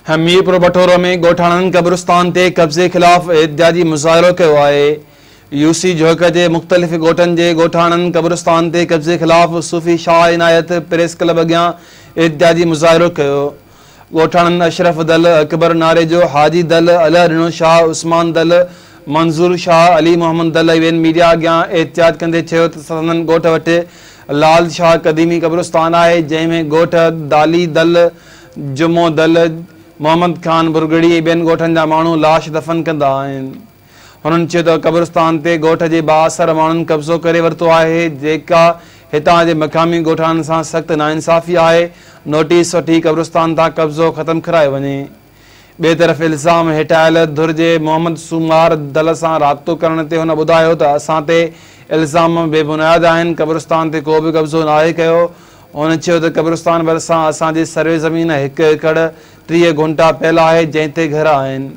हमीरपुर बटोरो में गोठाणन कब्रिस्तान ते कब्जे खिलाफ एहतजाजी मुज़ाहिरो कियो आहे। यूसी झोक जे मुख़्तलिफ़ ॻोठनि जे गोठाणन कब्रिस्तान ते कब्जे खिलाफ सूफ़ी शाह इनायत प्रेस क्लब अॻियां एहतजाजी मुज़ाहिरो कयो। गोठाणन अशरफ दल, अकबर नारे जो, हाजी दल, अला रिणो शाह, उस्मान दल, मंज़ूर शाह, अली मोहम्मद दल इन मीडिया अॻियां एहतजाज कंदे चयो त संदन ॻोठ वटि लाल शाह क़दीमी कब्रिस्तान आहे, जंहिंमें ॻोठ दाली दल, जुमो दल, मोहम्मद खान बुरगड़ी ऐं ॿियनि ॻोठनि जा माण्हू लाश दफ़न कंदा आहिनि। हुननि चयो त कब्रिस्तान ते ॻोठ जे बाअसर माण्हुनि कब्ज़ो करे वरितो आहे, जेका हितां जे मक़ामी ॻोठाणनि सां सख़्तु नाइंसाफ़ी आहे। नोटिस वठी कब्रिस्तान तां कब्ज़ो ख़तमु करायो वञे। ॿिए तरफ़ इल्ज़ाम हेठायल धुर जे मोहम्मद सूमार दल सां राब्तो करण ते हुन ॿुधायो त असां ते इल्ज़ाम बेबुनियाद आहिनि, कब्रिस्तान ते को बि कब्ज़ो नाहे कयो। हुन चयो त कब्रिस्तान भरिसां असांजी सर्वे ज़मीन 1 एकड़ 30 गुंठा पियल आहे, जंहिं ते घर आहिनि।